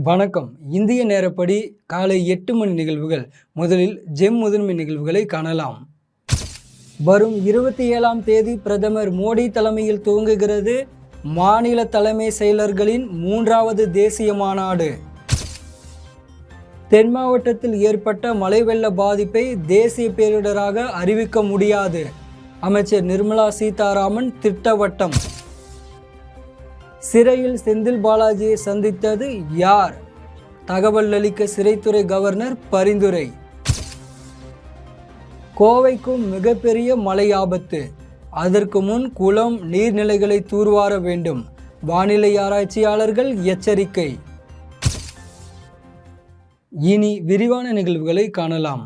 வணக்கம். இந்திய நேரப்படி காலை 8 மணி நிகழ்வுகள். முதலில் ஜெம் முதன்மை நிகழ்வுகளை காணலாம். வரும் 27ஆம் தேதி பிரதமர் மோடி தலைமையில் துவங்குகிறது மாநில தலைமை செயலர்களின் 3வது தேசிய மாநாடு. தென் மாவட்டத்தில் ஏற்பட்ட மழை வெள்ள பாதிப்பை தேசிய பேரிடராக அறிவிக்க முடியாது. அமைச்சர் நிர்மலா சீதாராமன் திட்டவட்டம். சிறையில் செந்தில் பாலாஜியை சந்தித்தது யார்? தகவல் அளிக்க சிறைத்துறை கவர்னர் பரிந்துரை. கோவைக்கும் மிகப்பெரிய மழை ஆபத்து. அதற்கு முன் குளம் நீர்நிலைகளை தூர்வார வேண்டும். வானிலை ஆராய்ச்சியாளர்கள் எச்சரிக்கை. இனி விரிவான நிகழ்வுகளை காணலாம்.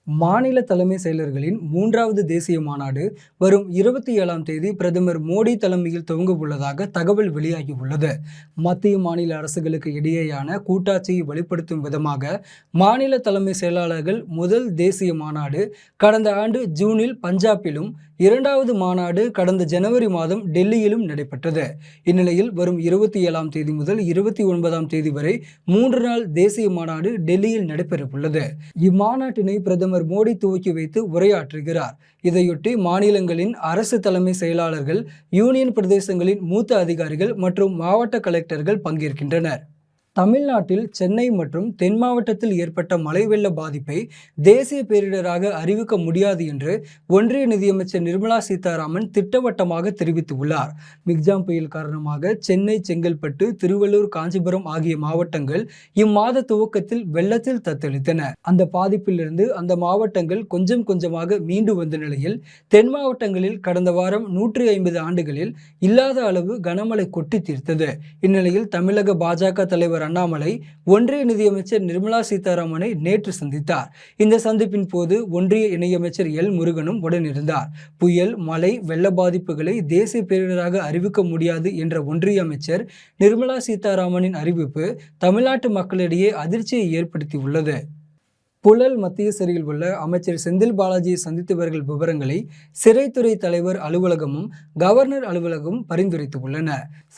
மாநில தலைமை செயலர்களின் 3வது தேசிய மாநாடு வரும் 27ஆம் தேதி பிரதமர் மோடி தலைமையில் துவங்க உள்ளதாக தகவல் வெளியாகியுள்ளது. மத்திய மாநில அரசுகளுக்கு இடையேயான கூட்டாட்சியை வெளிப்படுத்தும் விதமாக மாநில தலைமை செயலாளர்கள் முதல் தேசிய மாநாடு கடந்த ஆண்டு ஜூனில் பஞ்சாபிலும், 2வது மாநாடு கடந்த ஜனவரி மாதம் டெல்லியிலும் நடைபெற்றது. இந்நிலையில் வரும் 27ஆம் தேதி முதல் 29ஆம் தேதி வரை 3 நாள் தேசிய மாநாடு டெல்லியில் நடைபெறவுள்ளது. இம்மாநாட்டினை பிரதமர் மோடி துவக்கி வைத்து உரையாற்றுகிறார். இதையொட்டி மாநிலங்களின் அரசு தலைமை செயலாளர்கள், யூனியன் பிரதேசங்களின் மூத்த அதிகாரிகள் மற்றும் மாவட்ட கலெக்டர்கள் பங்கேற்கின்றனர். தமிழ்நாட்டில் சென்னை மற்றும் தென் மாவட்டத்தில் ஏற்பட்ட மழை வெள்ள பாதிப்பை தேசிய பேரிடராக அறிவிக்க முடியாது என்று ஒன்றிய நிதியமைச்சர் நிர்மலா சீதாராமன் திட்டவட்டமாக தெரிவித்துள்ளார். மிக்ஜாம் புயல் காரணமாக சென்னை, செங்கல்பட்டு, திருவள்ளூர், காஞ்சிபுரம் ஆகிய மாவட்டங்கள் இம்மாத துவக்கத்தில் வெள்ளத்தில் தத்தளித்தன. அந்த பாதிப்பிலிருந்து அந்த மாவட்டங்கள் கொஞ்சம் கொஞ்சமாக மீண்டு வந்த நிலையில் தென் மாவட்டங்களில் கடந்த வாரம் 150 ஆண்டுகளில் இல்லாத அளவு கனமழை கொட்டி தீர்த்தது. இந்நிலையில் தமிழக பாஜக தலைவர் அண்ணாமலை ஒன்றிய நிதியமைச்சர் நிர்மலா சீதாராமனை நேற்று சந்தித்தார். இந்த சந்திப்பின் போது ஒன்றிய இணையமைச்சர் எல் முருகனும் உடனிருந்தார். புயல், மழை, வெள்ள பாதிப்புகளை தேசிய பேரிடராக அறிவிக்க முடியாது என்ற ஒன்றிய அமைச்சர் நிர்மலா சீதாராமனின் அறிவிப்பு தமிழ்நாட்டு மக்களிடையே அதிர்ச்சியை ஏற்படுத்தியுள்ளது. புழல் மத்திய சிறையில் உள்ள அமைச்சர் செந்தில் பாலாஜியை சந்தித்தவர்கள் விவரங்களை சிறைத்துறை தலைவர் அலுவலகமும் கவர்னர் அலுவலகமும் பரிந்துரைத்துள்ளன.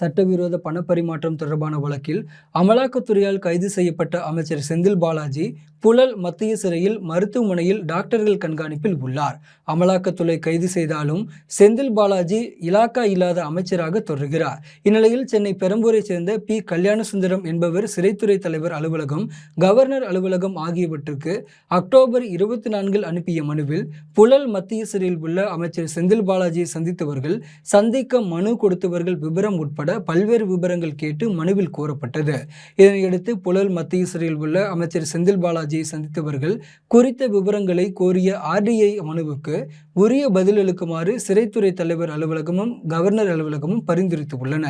சட்டவிரோத பணப்பரிமாற்றம் தொடர்பான வழக்கில் அமலாக்கத்துறையால் கைது செய்யப்பட்ட அமைச்சர் செந்தில் பாலாஜி புழல் மத்திய சிறையில் மருத்துவமனையில் டாக்டர்கள் கண்காணிப்பில் உள்ளார். அமலாக்கத்துறை கைது செய்தாலும் செந்தில் பாலாஜி இலாக்கா இல்லாத அமைச்சராக தொடர்கிறார். இந்நிலையில் சென்னை பெரம்பூரை சேர்ந்த பி. கல்யாணசுந்தரம் என்பவர் சிறைத்துறை தலைவர் அலுவலகம், கவர்னர் அலுவலகம் ஆகியவற்றுக்கு அக்டோபர் 24 அனுப்பிய மனுவில் புழல் மத்திய சிறையில் உள்ள அமைச்சர் செந்தில் பாலாஜியை சந்தித்தவர்கள், சந்திக்க மனு கொடுத்தவர்கள் விபரம் உட்பட பல்வேறு விபரங்கள் கேட்டு மனுவில் கோரப்பட்டது. இதனையடுத்து புழல் மத்திய சிறையில் உள்ள அமைச்சர் செந்தில் பாலாஜியை சந்தித்தவர்கள் குறித்த விவரங்களை கோரிய RDI மனுவுக்கு உரிய பதிலளிக்குமாறு சிறைத்துறை தலைவர் அலுவலகமும் கவர்னர் அலுவலகமும் பரிந்துரைத்துள்ளன.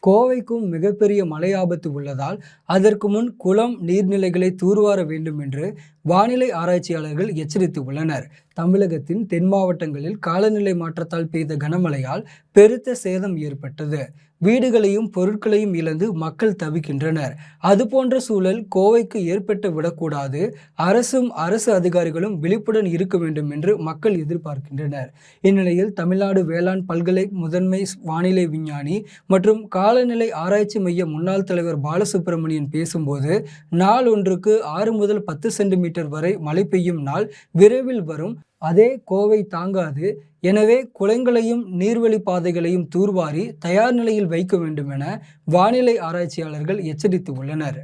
கோவைக்கும் மிகப்பெரிய மழை ஆபத்து உள்ளதால் அதற்கு முன் குளம் நீர்நிலைகளை தூர்வார வேண்டும் என்று வானிலை ஆராய்ச்சியாளர்கள் எச்சரித்துள்ளனர். தமிழகத்தின் தென் மாவட்டங்களில் காலநிலை மாற்றத்தால் பெய்த கனமழையால் பெருத்த சேதம் ஏற்பட்டது. வீடுகளையும் பொருட்களையும் இழந்து மக்கள் தவிக்கின்றனர். அதுபோன்ற சூழல் கோவைக்கு ஏற்பட்டு விடக்கூடாது. அரசும் அரசு அதிகாரிகளும் விழிப்புடன் இருக்க வேண்டும் என்று மக்கள் எதிர்பார்க்கின்றனர். இந்நிலையில் தமிழ்நாடு வேளாண் பல்கலை முதன்மை வானிலை விஞ்ஞானி மற்றும் காலநிலை ஆராய்ச்சி மைய முன்னாள் தலைவர் பாலசுப்ரமணியன் பேசும்போது, நாள் ஒன்றுக்கு 6 முதல் 10 சென்டிமீட்டர் வரை மழை பெய்யும் நாள் விரைவில் வரும். அதே கோவை தாங்காது. எனவே குளங்களையும் நீர்வழி பாதைகளையும் தூர்வாரி தயார் நிலையில் வைக்க வேண்டும் என வானிலை ஆராய்ச்சியாளர்கள் எச்சரித்துள்ளனர்.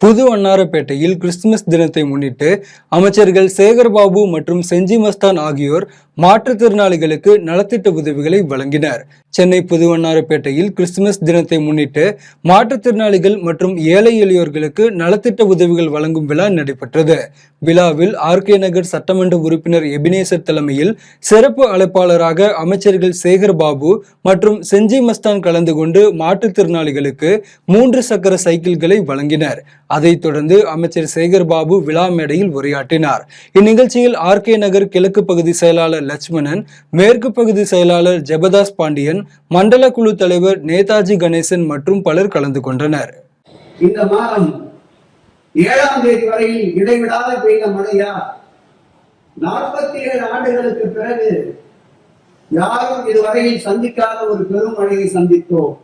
புது வண்ணாரப்பேட்டையில் கிறிஸ்துமஸ் தினத்தை முன்னிட்டு அமைச்சர்கள் சேகர்பாபு மற்றும் செஞ்சி மஸ்தான் ஆகியோர் மாற்றுத்திறனாளிகளுக்கு நலத்திட்ட உதவிகளை வழங்கினர். சென்னை புது வண்ணாரப்பேட்டையில் கிறிஸ்துமஸ் தினத்தை முன்னிட்டு மாற்றுத்திறனாளிகள் மற்றும் ஏழை எளியோர்களுக்கு நலத்திட்ட உதவிகள் வழங்கும் விழா நடைபெற்றது. விழாவில் RK நகர் சட்டமன்ற உறுப்பினர் எபினேசர் தலைமையில் சிறப்பு அழைப்பாளராக அமைச்சர்கள் சேகர்பாபு மற்றும் செஞ்சி மஸ்தான் கலந்து கொண்டு மாற்றுத்திறனாளிகளுக்கு 3 சக்கர சைக்கிள்களை வழங்கினர். அதைத் தொடர்ந்து அமைச்சர் சேகர்பாபு விழா மேடையில் உரையாற்றினார். இந்நிகழ்ச்சியில் RK நகர் கிழக்கு பகுதி செயலாளர் லட்சுமணன், மேற்கு பகுதி செயலாளர் ஜெபதாஸ் பாண்டியன், மண்டல குழு தலைவர் நேதாஜி கணேசன் மற்றும் பலர் கலந்து கொண்டனர். இந்த மாதம் 7ஆம் தேதி வரையில் இடைவிடாத பெய்த மழையா 47 ஆண்டுகளுக்கு பிறகு யாரும் இதுவரையில் சந்திக்காத ஒரு பெரும் மழையை சந்தித்தோம்.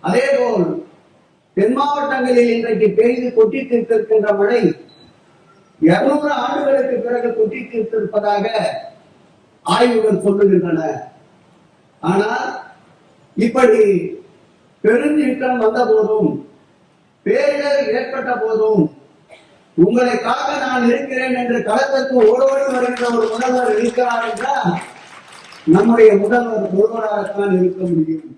அதேபோல் தென் மாவட்டங்களில் இன்றைக்கு பெய்து கொட்டி தீர்த்திருக்கின்ற மழை 200 ஆண்டுகளுக்கு பிறகு கொட்டி தீர்த்திருப்பதாக ஆய்வுகள் சொல்லுகின்றன. ஆனால் இப்படி பெருஞ்சீற்றம் வந்த போதும், பேரிடர் ஏற்பட்ட போதும், உங்களை காக்க நான் இருக்கிறேன் என்று களத்திற்கு ஓடோடி வருகின்ற ஒரு முதல்வர் இருக்கிறார் என்றால் நம்முடைய முதல்வர் ஒருவராகத்தான் இருக்க முடியும்.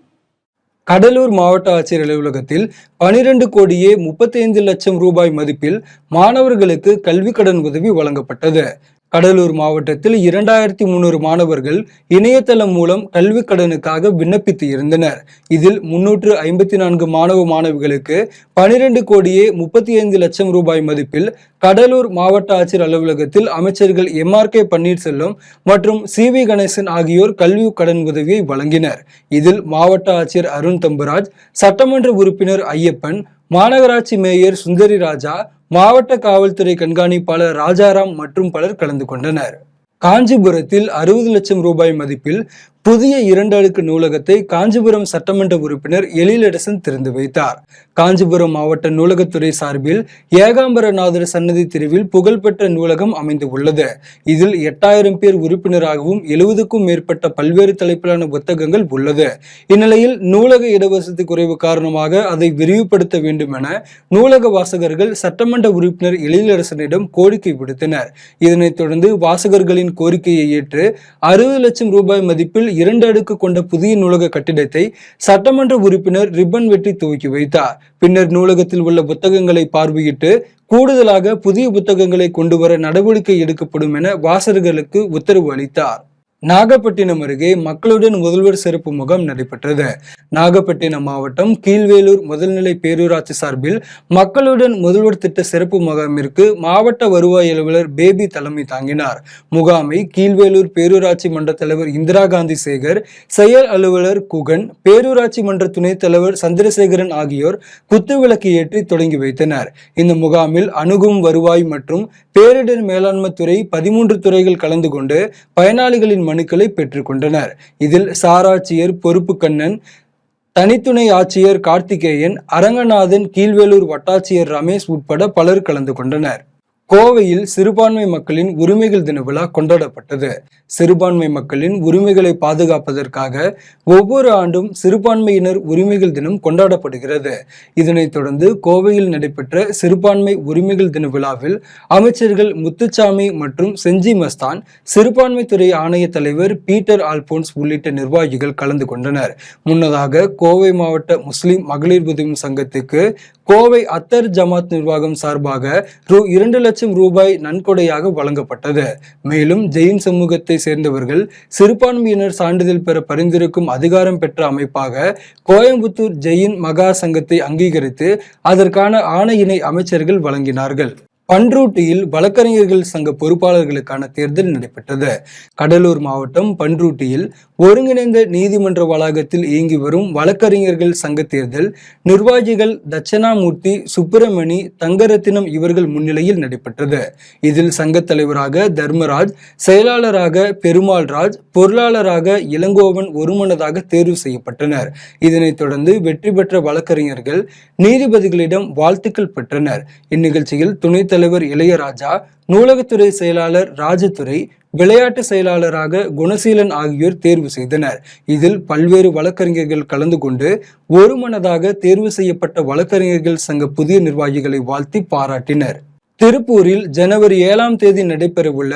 கடலூர் மாவட்ட ஆட்சியர் அலுவலகத்தில் 12 கோடியே 35 லட்சம் ரூபாய் மதிப்பில் மாணவர்களுக்கு கல்வி கடன் உதவி வழங்கப்பட்டது. கடலூர் மாவட்டத்தில் 2300 மாணவர்கள் இணையதளம் மூலம் கல்வி கடனுக்காக விண்ணப்பித்து இருந்தனர். இதில் 354 மாணவ மாணவிகளுக்கு 12 கோடியே 35 லட்சம் ரூபாய் மதிப்பில் கடலூர் மாவட்ட ஆட்சியர் அலுவலகத்தில் அமைச்சர்கள் MRK பன்னீர்செல்வம் மற்றும் CV கணேசன் ஆகியோர் கல்வி கடன் உதவியை வழங்கினர். இதில் மாவட்ட ஆட்சியர் அருண் தம்புராஜ், சட்டமன்ற உறுப்பினர் ஐயப்பன், மாநகராட்சி மேயர் சுந்தரி ராஜா, மாவட்ட காவல்துறை கண்காணிப்பாளர் ராஜாராம் மற்றும் பலர் கலந்து கொண்டனர். காஞ்சிபுரத்தில் 60 லட்சம் ரூபாய் மதிப்பில் புதிய 2 அடுக்கு நூலகத்தை காஞ்சிபுரம் சட்டமன்ற உறுப்பினர் எழிலரசன் திறந்து வைத்தார். காஞ்சிபுரம் மாவட்ட நூலகத்துறை சார்பில் ஏகாம்பரநாதர் சன்னதி தெருவில் புகழ்பெற்ற நூலகம் அமைந்து உள்ளது. இதில் 8000 பேர் உறுப்பினராகவும் 70க்கும் மேற்பட்ட பல்வேறு தலைப்பிலான புத்தகங்கள் உள்ளது. இந்நிலையில் நூலக இடவசதி குறைவு காரணமாக அதை விரிவுபடுத்த வேண்டும் என நூலக வாசகர்கள் சட்டமன்ற உறுப்பினர் எழிலரசனிடம் கோரிக்கை விடுத்தனர். இதனைத் தொடர்ந்து வாசகர்களின் கோரிக்கையை ஏற்று 60 லட்சம் ரூபாய் மதிப்பில் 2 அடுக்கு கொண்ட புதிய நூலக கட்டிடத்தை சட்டமன்ற உறுப்பினர் ரிப்பன் வெட்டி துவக்கி வைத்தார். பின்னர் நூலகத்தில் உள்ள புத்தகங்களை பார்வையிட்டு கூடுதலாக புதிய புத்தகங்களை கொண்டு வர நடவடிக்கை எடுக்கப்படும் என வாசகர்களுக்கு உத்தரவு அளித்தார். நாகப்பட்டினம் அருகே மக்களுடன் முதல்வர் சிறப்பு முகாம் நடைபெற்றது. நாகப்பட்டினம் மாவட்டம் கீழ்வேலூர் முதல்நிலை பேரூராட்சி சார்பில் மக்களுடன் முதல்வர் திட்ட சிறப்பு முகாமிற்கு மாவட்ட வருவாய் அலுவலர் பேபி தலைமை தாங்கினார். முகாமை கீழ்வேலூர் பேரூராட்சி மன்ற தலைவர் இந்திரா காந்தி சேகர், செயல் அலுவலர் குகன், பேரூராட்சி மன்ற துணைத் தலைவர் சந்திரசேகரன் ஆகியோர் குத்துவிளக்கு ஏற்றி தொடங்கி வைத்தனர். இந்த முகாமில் அணுகும் வருவாய் மற்றும் பேரிடர் மேலாண்மை துறை 13 துறைகள் கலந்து கொண்டு பயனாளிகளின் மனுக்களை பெற்றுக் கொண்டனர். இதில் சாராட்சியர் பொறுப்பு கண்ணன், தனித்துணை ஆட்சியர் கார்த்திகேயன், அரங்கநாதன், கீழ்வேலூர் வட்டாட்சியர் ரமேஷ் உட்பட பலர் கலந்து கொண்டனர். கோவையில் சிறுபான்மை மக்களின் உரிமைகள் தின விழா கொண்டாடப்பட்டது. சிறுபான்மை மக்களின் உரிமைகளை பாதுகாப்பதற்காக ஒவ்வொரு ஆண்டும் சிறுபான்மையினர் உரிமைகள் தினம் கொண்டாடப்படுகிறது. இதனைத் தொடர்ந்து கோவையில் நடைபெற்ற சிறுபான்மை உரிமைகள் தின விழாவில் அமைச்சர்கள் முத்துச்சாமி மற்றும் செஞ்சி மஸ்தான், சிறுபான்மைத்துறை ஆணைய தலைவர் பீட்டர் ஆல்போன்ஸ் உள்ளிட்ட நிர்வாகிகள் கலந்து கொண்டனர். முன்னதாக கோவை மாவட்ட முஸ்லிம் மகளிர் உதவி சங்கத்துக்கு கோவை அத்தர் ஜமாத் நிர்வாகம் சார்பாக ரூ. 2 லட்சம் நன்கொடையாக வழங்கப்பட்டது. மேலும் ஜெயின் சமூகத்தை சேர்ந்தவர்கள் சிறுபான்மையினர் சான்றிதழ் பெற பரிந்துரைக்கும் அதிகாரம் பெற்ற அமைப்பாக கோயம்புத்தூர் ஜெயின் மகா சங்கத்தை அங்கீகரித்து அதற்கான ஆணையினை அமைச்சர்கள் வழங்கினார்கள். பன்ருட்டியில் வழக்கறிஞர்கள் சங்க பொறுப்பாளர்களுக்கான தேர்தல் நடைபெற்றது. கடலூர் மாவட்டம் பன்ருட்டியில் ஒருங்கிணைந்த நீதிமன்ற வளாகத்தில் இயங்கி வரும் வழக்கறிஞர்கள் சங்க தேர்தல் நிர்வாகிகள் தட்சணாமூர்த்தி, சுப்பிரமணி, தங்கரத்தினம் இவர்கள் முன்னிலையில் நடைபெற்றது. இதில் சங்க தலைவராக தர்மராஜ், செயலாளராக பெருமாள்ராஜ், பொருளாளராக இளங்கோவன் ஒருமனதாக தேர்வு செய்யப்பட்டனர். இதனைத் தொடர்ந்து வெற்றி பெற்ற வழக்கறிஞர்கள் நீதிபதிகளிடம் வாழ்த்துக்கள் பெற்றனர். இந்நிகழ்ச்சியில் துணைத் தலைவர் இளையராஜா, நூலகத்துறை செயலாளர் ராஜதுரை, விளையாட்டு செயலாளராக குணசீலன் ஆகியோர் தேர்வு செய்தனர். இதில் பல்வேறு வழக்கறிஞர்கள் கலந்து கொண்டு ஒருமனதாக தேர்வு செய்யப்பட்ட வழக்கறிஞர்கள் சங்க புதிய நிர்வாகிகளை வாழ்த்தி பாராட்டினர். திருப்பூரில் ஜனவரி 7ஆம் தேதி நடைபெறவுள்ள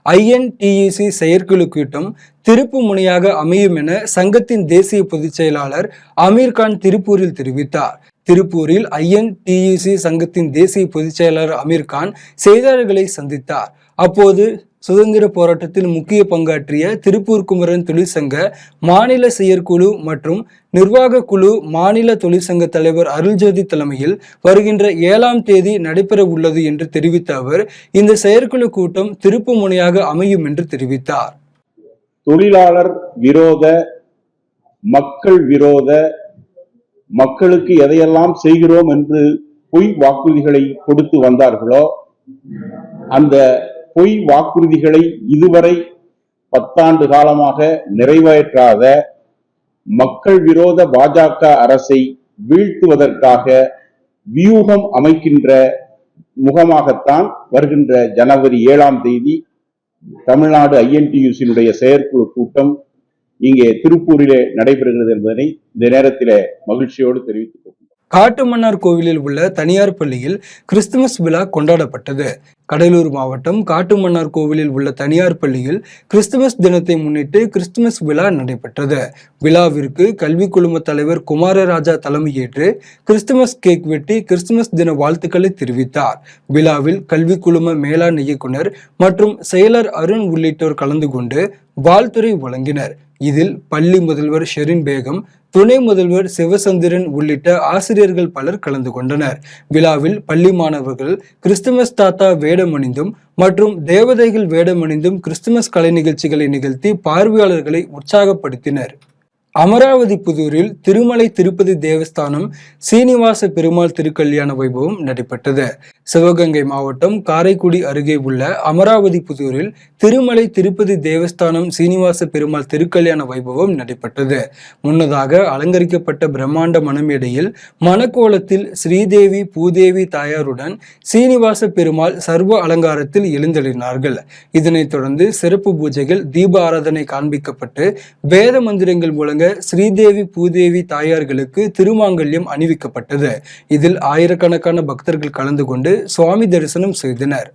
INTUC செயற்குழு கூட்டம் திருப்பு முனையாக அமையும் என சங்கத்தின் தேசிய பொதுச் செயலாளர் அமீர்கான் திருப்பூரில் தெரிவித்தார். திருப்பூரில் INTUC சங்கத்தின் தேசிய பொதுச் செயலாளர் அமீர்கான் செய்தியாளர்களை சந்தித்தார். அப்போது சுதந்திர போராட்டத்தில் முக்கிய பங்காற்றிய திருப்பூர் குமரன் தொழிற்சங்க மாநில செயற்குழு மற்றும் நிர்வாக குழு மாநில தொழிற்சங்க தலைவர் அருள்ஜோதி தலைமையில் வருகின்ற 7ஆம் தேதி நடைபெற உள்ளது என்று தெரிவித்த அவர் இந்த செயற்குழு கூட்டம் திருப்பு முனையாக அமையும் என்று தெரிவித்தார். தொழிலாளர் விரோத, மக்கள் விரோத, மக்களுக்கு எதையெல்லாம் செய்கிறோம் என்று பொய் வாக்குறுதிகளை கொடுத்து வந்தார்களோ அந்த பொய் வாக்குறுதிகளை இதுவரை 10 ஆண்டு காலமாக நிறைவேற்றாத மக்கள் விரோத பாஜக அரசை வீழ்த்துவதற்காக வியூகம் அமைக்கின்ற முகமாகத்தான் வருகின்ற ஜனவரி 7ஆம் தேதி தமிழ்நாடு INTUC செயற்குழு கூட்டம் இங்கே திருப்பூரிலே நடைபெறுகிறது என்பதனை இந்த நேரத்திலே மகிழ்ச்சியோடு தெரிவித்துக் கொள்கிறேன். காட்டுமன்னார் கோவிலில் உள்ள தனியார் பள்ளியில் கிறிஸ்துமஸ் விழா கொண்டாடப்பட்டது. கடலூர் மாவட்டம் காட்டுமன்னார் கோவிலில் உள்ள தனியார் பள்ளியில் கிறிஸ்துமஸ் தினத்தை முன்னிட்டு கிறிஸ்துமஸ் விழா நடைபெற்றது. விழாவிற்கு கல்வி குழும தலைவர் குமாரராஜா தலைமையேற்று கிறிஸ்துமஸ் கேக் வெட்டி கிறிஸ்துமஸ் தின வாழ்த்துக்களை தெரிவித்தார். விழாவில் கல்வி குழும மேலாண் இயக்குனர் மற்றும் செயலர் அருண் உள்ளிட்டோர் கலந்து கொண்டு வாழ்த்துரை வழங்கினர். இதில் பள்ளி முதல்வர் ஷெரின் பேகம், துணை முதல்வர் சிவசந்திரன் உள்ளிட்ட ஆசிரியர்கள் பலர் கலந்து கொண்டனர். விழாவில் பள்ளி மாணவர்கள் கிறிஸ்துமஸ் தாத்தா வேடமணிந்தும் மற்றும் தேவதைகள் வேடமணிந்தும் கிறிஸ்துமஸ் கலை நிகழ்ச்சிகளை நிகழ்த்தி பார்வையாளர்களை உற்சாகப்படுத்தினர். அமராவதி புதூரில் திருமலை திருப்பதி தேவஸ்தானம் சீனிவாச பெருமாள் திருக்கல்யாண வைபவம் நடைபெற்றது. சிவகங்கை மாவட்டம் காரைக்குடி அருகே உள்ள அமராவதி புதூரில் திருமலை திருப்பதி தேவஸ்தானம் சீனிவாச பெருமாள் திருக்கல்யாண வைபவம் நடைபெற்றது. முன்னதாக அலங்கரிக்கப்பட்ட பிரம்மாண்ட மணமேடையில் மணக்கோலத்தில் ஸ்ரீதேவி பூதேவி தாயாருடன் சீனிவாச பெருமாள் சர்வ அலங்காரத்தில் எழுந்தள்ளினார்கள். இதனைத் தொடர்ந்து சிறப்பு பூஜைகள், தீப ஆராதனை காண்பிக்கப்பட்டு வேத மந்திரங்கள் முழங்க ஸ்ரீதேவி பூதேவி தாயார்களுக்கு திருமாங்கல்யம் அணிவிக்கப்பட்டது. இதில் ஆயிரக்கணக்கான பக்தர்கள் கலந்து கொண்டு சுவாமி தரிசனம் செய்தனர்.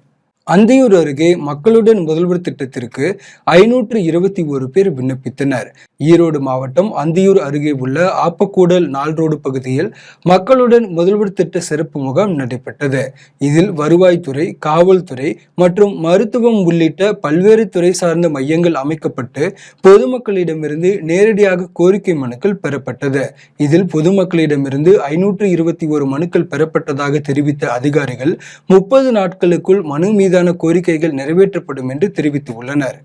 அந்தியூர் அருகே மக்களுடன் முதல்வர் திட்டத்திற்கு 521 பேர் விண்ணப்பித்தனர். ஈரோடு மாவட்டம் அந்தியூர் அருகே உள்ள ஆப்பக்கூடல் நால்ரோடு பகுதியில் மக்களுடன் முதல்வர் திட்ட சிறப்பு முகாம் நடைபெற்றது. இதில் வருவாய்த்துறை, காவல்துறை மற்றும் மருத்துவம் உள்ளிட்ட பல்வேறு துறை சார்ந்த மையங்கள் அமைக்கப்பட்டு பொதுமக்களிடமிருந்து நேரடியாக கோரிக்கை மனுக்கள் பெறப்பட்டது. இதில் பொதுமக்களிடமிருந்து 521 மனுக்கள் பெறப்பட்டதாக தெரிவித்த அதிகாரிகள் 30 நாட்களுக்குள் மனு மீதான கோரிக்கைகள் நிறைவேற்றப்படும் என்று தெரிவித்துள்ளனர்.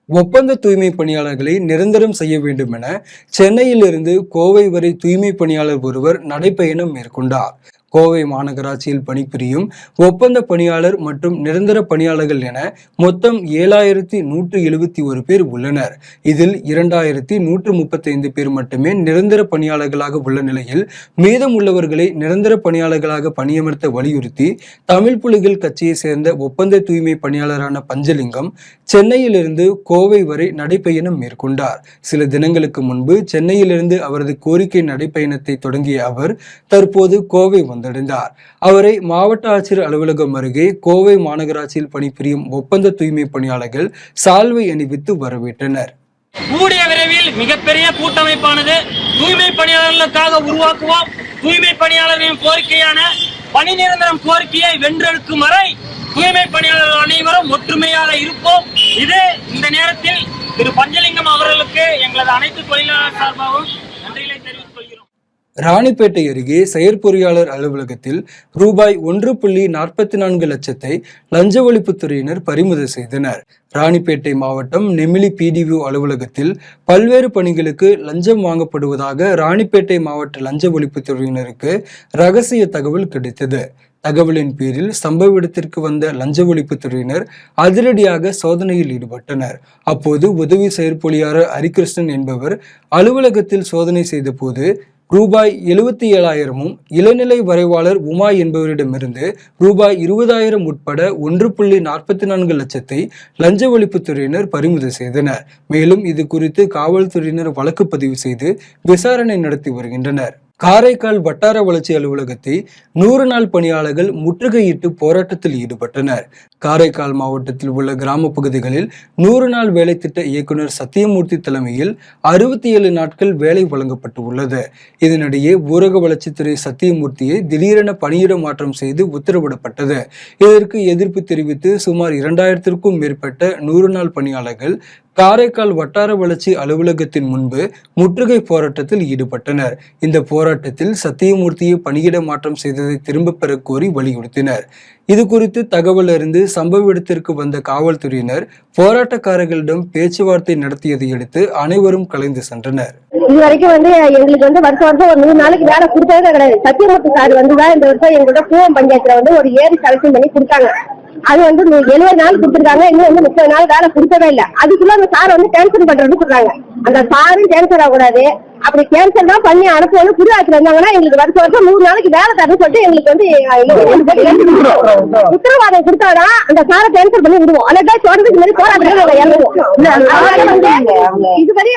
ஒப்பந்த தூய்மை பணியாளர்களை நிரந்தரம் செய்ய வேண்டும் என சென்னையிலிருந்து கோவை வரை தூய்மை பணியாளர் ஒருவர் நடைபயணம் மேற்கொண்டார். கோவை மாநகராட்சியில் பணிபுரியும் ஒப்பந்த பணியாளர் மற்றும் நிரந்தர பணியாளர்கள் என மொத்தம் 7171 பேர் உள்ளனர். இதில் 2135 பேர் மட்டுமே நிரந்தர பணியாளர்களாக உள்ள நிலையில் மீதம் உள்ளவர்களை நிரந்தர பணியாளர்களாக பணியமர்த்த வலியுறுத்தி தமிழ் புலிகள் கட்சியை சேர்ந்த ஒப்பந்த தூய்மை பணியாளரான பஞ்சலிங்கம் சென்னையிலிருந்து கோவை வரை நடைபயணம் மேற்கொண்டார். சில தினங்களுக்கு முன்பு சென்னையிலிருந்து அவரது கோரிக்கை நடைபயணத்தை தொடங்கிய அவர் தற்போது கோவை வந்தடைந்தார். அவரை மாவட்ட ஆட்சியர் அலுவலகம் அருகே கோவை மாநகராட்சியில் பணிபுரியும் ஒப்பந்த தூய்மை பணியாளர்கள் சால்வை அணிவித்து வரவேற்றனர். கூடிய விரைவில் மிகப்பெரிய கூட்டமைப்பானது தூய்மை பணியாளர்களுக்காக உருவாக்குவோம். தூய்மை பணியாளர்களின் கோரிக்கையான பணி நிரந்தரம் கோரிக்கையை வென்றெடுக்கும் வரை தூய்மை பணியாளர்கள் அனைவரும் ஒற்றுமையாக இருப்போம். இது இந்த நேரத்தில் திரு பஞ்சலிங்கம் அவர்களுக்கு எங்களது அனைத்து தொழிலாளர் சார்பாகவும் நன்றிகளை தெரிவித்துக் கொள்கிறோம். ராணிப்பேட்டை அருகே செயற்பொறியாளர் அலுவலகத்தில் ரூபாய் 1.44 லட்சத்தை லஞ்ச ஒழிப்புத்துறையினர் பறிமுதல் செய்தனர். ராணிப்பேட்டை மாவட்டம் நெமிலி PDO அலுவலகத்தில் பல்வேறு பணிகளுக்கு லஞ்சம் வாங்கப்படுவதாக ராணிப்பேட்டை மாவட்ட லஞ்ச ஒழிப்புத்துறையினருக்கு ரகசிய தகவல் கிடைத்தது. தகவலின் பேரில் சம்பவ இடத்திற்கு வந்த லஞ்ச ஒழிப்புத்துறையினர் அதிரடியாக சோதனையில் ஈடுபட்டனர். அப்போது உதவி செயற்பொறியாளர் ஹரிகிருஷ்ணன் என்பவர் அலுவலகத்தில் சோதனை செய்த போது ரூபாய் 77,000 இளநிலை வரைவாளர் உமா என்பவரிடமிருந்து ரூபாய் 20,000 உட்பட 1.44 லட்சத்தை லஞ்ச ஒழிப்புத்துறையினர் பறிமுதல் செய்தனர். மேலும் இது குறித்து காவல்துறையினர் வழக்கு பதிவு செய்து விசாரணை நடத்தி வருகின்றனர். காரைக்கால் வட்டார வளர்ச்சி அலுவலகத்தை 100 நாள் பணியாளர்கள் முற்றுகையிட்டு போராட்டத்தில் ஈடுபட்டனர். காரைக்கால் மாவட்டத்தில் உள்ள கிராம பகுதிகளில் 100 நாள் வேலை திட்ட இயக்குனர் சத்தியமூர்த்தி தலைமையில் 67 நாட்கள் வேலை வழங்கப்பட்டு உள்ளது. இதனிடையே ஊரக வளர்ச்சித்துறை சத்தியமூர்த்தியை திடீரென பணியிட மாற்றம் செய்து உத்தரவிடப்பட்டது. இதற்கு எதிர்ப்பு தெரிவித்து சுமார் 2000க்கும் மேற்பட்ட 100 நாள் பணியாளர்கள் காரைக்கால் வட்டார வளர்ச்சி அலுவலகத்தின் முன்பு முற்றுகை போராட்டத்தில் ஈடுபட்டனர். இந்த போராட்டத்தில் சத்தியமூர்த்தியை பணியிட மாற்றம் செய்ததை திரும்ப பெற கோரி வலியுறுத்தினர். இது குறித்து தகவல் அறிந்து சம்பவ இடத்திற்கு வந்த காவல்துறையினர் போராட்டக்காரர்களிடம் பேச்சுவார்த்தை நடத்தியதை அடுத்து அனைவரும் கலைந்து சென்றனர். இதுவரைக்கும் எங்களுக்கு வருஷம் ஒரு 100 நாளைக்கு வேலை கொடுத்ததே கிடையாது. சத்தியமூர்த்தி சார் வந்துதான் இந்த வருஷம் எங்களோட பூவம் பஞ்சாயத்துல ஒரு ஏரி செலக்ஷன் பண்ணி கொடுத்தாங்க. அது 70 நாள் கொடுத்துருக்காங்க. இன்னும் 30 நாள் வேலை கொடுக்கவே இல்லை. அதுக்குள்ள அந்த சார் கேன்சல் பண்றது சொல்றாங்க. அந்த சாரும் கேன்சல் ஆகக்கூடாது, அப்படி கேன்சல் தான் பண்ணி அனுப்புவோம். புது ஆட்சி வந்தாங்கன்னா எங்களுக்கு வருஷம் 3 நாளைக்கு வேலை தரணும்னு சொல்லிட்டு எங்களுக்கு உத்தரவாதம் கொடுத்தாதான் அந்த சாரை கேன்சல் பண்ணி விடுவோம். அல்லது தொடர்ந்து மாதிரி போராட்டம் இறங்குவோம். இதுவரை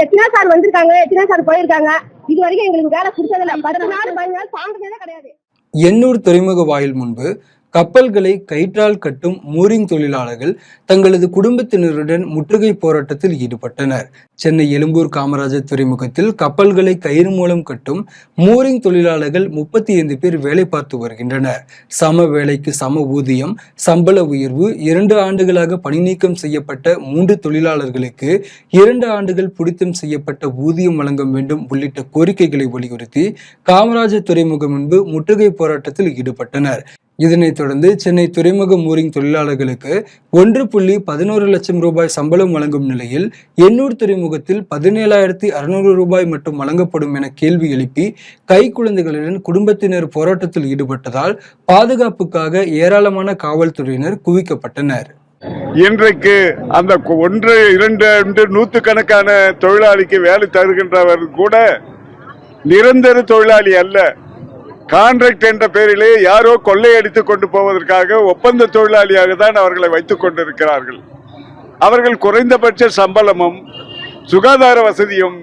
எத்தனை சார் வந்திருக்காங்க, எத்தனை சார் போயிருக்காங்க, இது வரைக்கும் எங்களுக்கு வேலை கொடுத்ததில்லை. 10 நாள் 15 நாள் சான்றதே கிடையாது. எண்ணூர் துறைமுக வாயில் முன்பு கப்பல்களை கயிற்றால் கட்டும் மூரிங் தொழிலாளர்கள் தங்களது குடும்பத்தினருடன் முற்றுகை போராட்டத்தில் ஈடுபட்டனர். சென்னை எழும்பூர் காமராஜர் துறைமுகத்தில் கப்பல்களை கயிறு மூலம் கட்டும் மூரிங் தொழிலாளர்கள் 35 பேர் வேலை பார்த்து வருகின்றனர். சம வேலைக்கு சம ஊதியம், சம்பள உயர்வு, 2 ஆண்டுகளாக பணி நீக்கம் செய்யப்பட்ட 3 தொழிலாளர்களுக்கு 2 ஆண்டுகள் பிடித்தம் செய்யப்பட்ட ஊதியம் வழங்க வேண்டும் உள்ளிட்ட கோரிக்கைகளை வலியுறுத்தி காமராஜர் துறைமுகம் முன்பு முற்றுகை போராட்டத்தில் ஈடுபட்டனர். இதனைத் தொடர்ந்து சென்னை துறைமுக மூரிங் தொழிலாளர்களுக்கு 1.11 லட்சம் ரூபாய் சம்பளம் வழங்கும் நிலையில் எண்ணூர் துறைமுகத்தில் 17,600 ரூபாய் மட்டும் வழங்கப்படும் என கேள்வி எழுப்பி கைக்குழந்தைகளுடன் குடும்பத்தினர் போராட்டத்தில் ஈடுபட்டதால் பாதுகாப்புக்காக ஏராளமான காவல்துறையினர் குவிக்கப்பட்டனர். இன்றைக்கு அந்த 1, 2 நூற்றுக்கணக்கான தொழிலாளிக்கு வேலை தருகின்றவர் கூட நிரந்தர தொழிலாளி அல்ல. கான்ட்ராக்ட் என்ற பெயரிலே யாரோ கொள்ளையடித்துக் கொண்டு போவதற்காக ஒப்பந்த தொழிலாளியாக தான் அவர்களை வைத்துக் கொண்டிருக்கிறார்கள். அவர்கள் குறைந்தபட்ச சம்பளமும் சுகாதார வசதியும்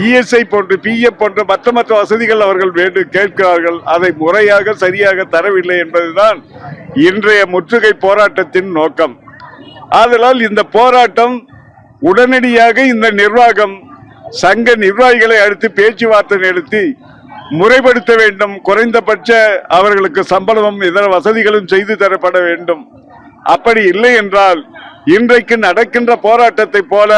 இஎஸ்ஐ போன்று பிஎஃப் போன்ற மற்ற வசதிகள் அவர்கள் கேட்கிறார்கள். அதை முறையாக சரியாக தரவில்லை என்பதுதான் இன்றைய முற்றுகை போராட்டத்தின் நோக்கம். ஆதலால் இந்த போராட்டம் உடனடியாக இந்த நிர்வாகம் சங்க நிர்வாகிகளை அடுத்து பேச்சுவார்த்தை நடத்தி முறைப்படுத்த வேண்டும். குறைந்தபட்ச அவர்களுக்கு சம்பளமும் இதர வசதிகளும் செய்து தரப்பட வேண்டும். அப்படி இல்லை என்றால் இன்றைக்கு நடக்கின்ற போராட்டத்தை போல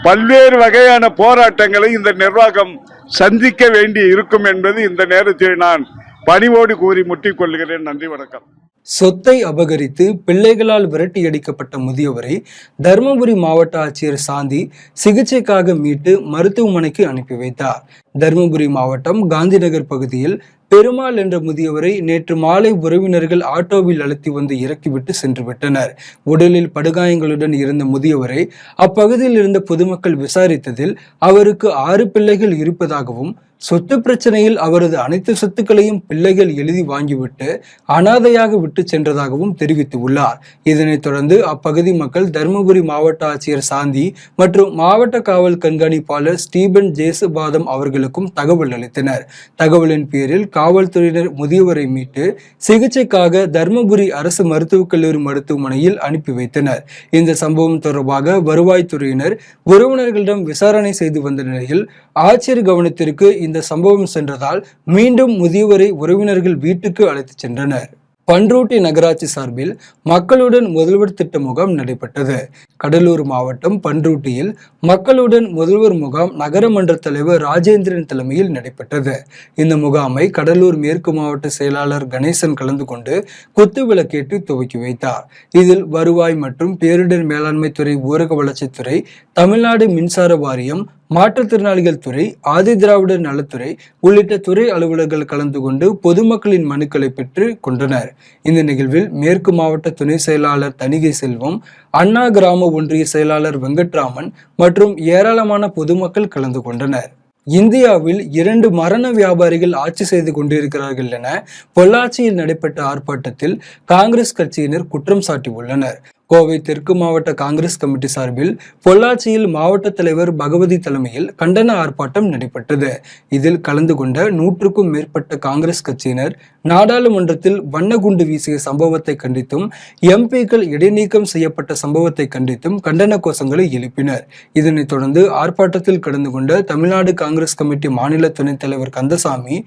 பல்வேறு வகையான போராட்டங்களை இந்த நிர்வாகம் சந்திக்க வேண்டி இருக்கும் என்பது இந்த நேரத்தில் நான் பணிவோடு கூறி முட்டிக் கொள்கிறேன். நன்றி, வணக்கம். சொத்தை அபகரித்து பிள்ளைகளால் விரட்டியடிக்கப்பட்ட முதியவரை தருமபுரி மாவட்ட ஆட்சியர் சாந்தி சிகிச்சைக்காக மீட்டு மருத்துவமனைக்கு அனுப்பி வைத்தார். தருமபுரி மாவட்டம் காந்திநகர் பகுதியில் பெருமாள் என்ற முதியவரை நேற்று மாலை உறவினர்கள் ஆட்டோவில் அழுத்தி வந்து இறக்கிவிட்டு சென்று விட்டனர். உடலில் படுகாயங்களுடன் இருந்த முதியவரை அப்பகுதியில் இருந்த பொதுமக்கள் விசாரித்ததில் அவருக்கு 6 பிள்ளைகள் இருப்பதாகவும் சொத்து பிரச்சனையில் அவரது அனைத்து சொத்துக்களையும் பிள்ளைகள் எழுதி வாங்கிவிட்டு அனாதையாக விட்டு சென்றதாகவும் தெரிவித்துள்ளார். இதனைத் தொடர்ந்து அப்பகுதி மக்கள் தருமபுரி மாவட்ட ஆட்சியர் சாந்தி மற்றும் மாவட்ட காவல் கண்காணிப்பாளர் ஸ்டீபன் ஜேசுபாதம் அவர்களுக்கும் தகவல் அளித்தனர். தகவலின் பேரில் காவல்துறையினர் முதியவரை மீட்டு சிகிச்சைக்காக தருமபுரி அரசு மருத்துவக் கல்லூரி மருத்துவமனையில் அனுப்பி வைத்தனர். இந்த சம்பவம் தொடர்பாக வருவாய்த்துறையினர் உறவினர்களிடம் விசாரணை செய்து வந்த நிலையில் ஆட்சியர் கவனத்திற்கு இந்த சம்பவம் சென்றதால் மீண்டும் முதியவரை உறவினர்கள் வீட்டுக்கு அழைத்து சென்றனர். பண்ருட்டி நகராட்சி சார்பில் மக்களுடன் முதல்வர் திட்ட முகாம் நடைபெற்றது. கடலூர் மாவட்டம் பண்ருட்டியில் மக்களுடன் முதல்வர் முகாம் நகரமன்ற தலைவர் ராஜேந்திரன் தலைமையில் நடைபெற்றது. இந்த முகாமை கடலூர் மேற்கு மாவட்ட செயலாளர் கணேசன் கலந்து கொண்டு குத்துவிளக்கேற்றி துவக்கி வைத்தார். இதில் வருவாய் மற்றும் பேரிடர் மேலாண்மை துறை, ஊரக வளர்ச்சித்துறை, தமிழ்நாடு மின்சார வாரியம், மாற்றுத்திறனாளிகள் துறை, ஆதி திராவிடர் நலத்துறை உள்ளிட்ட துறை அலுவலர்கள் கலந்து கொண்டு பொதுமக்களின் மனுக்களை பெற்று கொண்டனர். இந்த நிகழ்வில் மேற்கு மாவட்ட துணை செயலாளர் தணிகை செல்வம், அண்ணா கிராம ஒன்றிய செயலாளர் வெங்கட்ராமன் மற்றும் ஏராளமான பொதுமக்கள் கலந்து கொண்டனர். இந்தியாவில் 2 மரண வியாபாரிகள் ஆட்சி செய்து கொண்டிருக்கிறார்கள் என பொள்ளாச்சியில் நடைபெற்ற ஆர்ப்பாட்டத்தில் காங்கிரஸ் கட்சியினர் குற்றம் சாட்டியுள்ளனர். கோவை தெற்கு மாவட்ட காங்கிரஸ் கமிட்டி சார்பில் பொள்ளாச்சியில் மாவட்ட தலைவர் பகவதி தலைமையில் கண்டன ஆர்ப்பாட்டம் நடைபெற்றது. இதில் கலந்து கொண்ட 100க்கும் மேற்பட்ட காங்கிரஸ் கட்சியினர் நாடாளுமன்றத்தில் வண்ணகுண்டு வீசிய சம்பவத்தை கண்டித்தும் எம்பிக்கள் இடைநீக்கம் செய்யப்பட்ட சம்பவத்தை கண்டித்தும் கண்டன கோஷங்களை எழுப்பினர். இதனைத் தொடர்ந்து ஆர்ப்பாட்டத்தில் கலந்து கொண்ட தமிழ்நாடு காங்கிரஸ் கமிட்டி மாநில துணைத் தலைவர் கந்தசாமி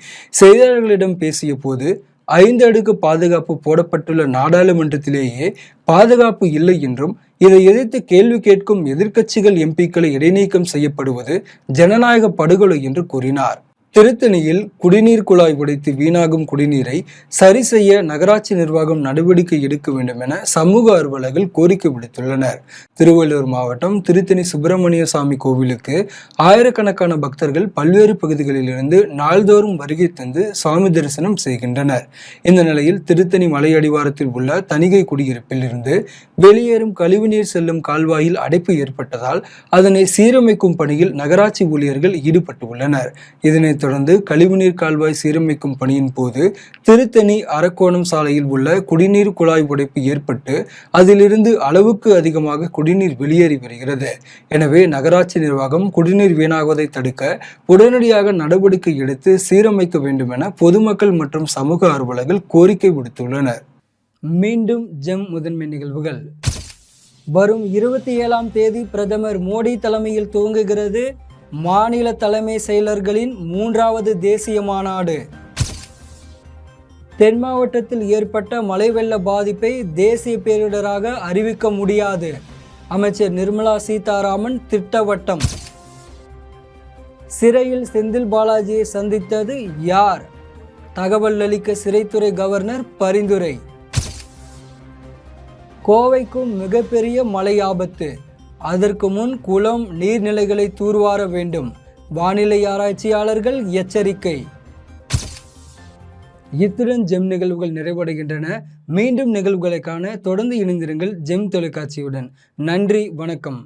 செய்தியாளர்களிடம் பேசிய போது 5 அடுக்கு பாதுகாப்பு போடப்பட்டுள்ள நாடாளுமன்றத்திலேயே பாதுகாப்பு இல்லை என்றும் இதை எதிர்த்து கேள்வி கேட்கும் எதிர்க்கட்சிகள் எம்பிக்களை இடைநீக்கம் செய்யப்படுவது ஜனநாயக படுகொலை என்று கூறினார். திருத்தணியில் குடிநீர் குழாய் உடைத்து வீணாகும் குடிநீரை சரி செய்ய நகராட்சி நிர்வாகம் நடவடிக்கை எடுக்க வேண்டும் என சமூக ஆர்வலர்கள் கோரிக்கை விடுத்துள்ளனர். திருவள்ளூர் மாவட்டம் திருத்தணி சுப்பிரமணிய சாமி கோவிலுக்கு ஆயிரக்கணக்கான பக்தர்கள் பல்வேறு பகுதிகளிலிருந்து நாள்தோறும் வருகை தந்து சுவாமி தரிசனம் செய்கின்றனர். இந்த நிலையில் திருத்தணி மலையடிவாரத்தில் உள்ள தணிகை குடியிருப்பில் இருந்து வெளியேறும் கழிவுநீர் செல்லும் கால்வாயில் அடைப்பு ஏற்பட்டதால் அதனை சீரமைக்கும் பணியில் நகராட்சி ஊழியர்கள் ஈடுபட்டுள்ளனர். இதனைத் தொடர்ந்து கழிவுநீர் கால்வாய் சீரமைக்கும் பணியின் போது திருத்தணி அரக்கோணம் சாலையில் உள்ள குடிநீர் குழாய் உடைப்பு ஏற்பட்டு அதிலிருந்து அளவுக்கு அதிகமாக குடிநீர் வெளியேறி வருகிறது. எனவே நகராட்சி நிர்வாகம் குடிநீர் வீணாகுவதை தடுக்க உடனடியாக நடவடிக்கை எடுத்து சீரமைக்க வேண்டும் என பொதுமக்கள் மற்றும் சமூக ஆர்வலர்கள் கோரிக்கை விடுத்துள்ளனர். மீண்டும் ஜெம் முதன்மை நிகழ்வுகள். வரும் 27ஆம் தேதி பிரதமர் மோடி தலைமையில் துவங்குகிறது மாநில தலைமை செயலர்களின் 3வது தேசிய மாநாடு. தென் மாவட்டத்தில் ஏற்பட்ட மழை வெள்ள பாதிப்பை தேசிய பேரிடராக அறிவிக்க முடியாது. அமைச்சர் நிர்மலா சீதாராமன் திட்டவட்டம். சிறையில் செந்தில் பாலாஜியை சந்தித்தது யார்? தகவல் அளிக்க சிறைத்துறை கவர்னர் பரிந்துரை. கோவைக்கும் மிகப்பெரிய மழை ஆபத்து. அதற்கு முன் குளம் நீர்நிலைகளை தூர்வார வேண்டும். வானிலை ஆராய்ச்சியாளர்கள் எச்சரிக்கை. இத்துடன் ஜெம் நிகழ்வுகள் நிறைவடைகின்றன. மீண்டும் நிகழ்வுகளை காண தொடர்ந்து இணைந்திருங்கள் ஜெம் தொலைக்காட்சியுடன். நன்றி, வணக்கம்.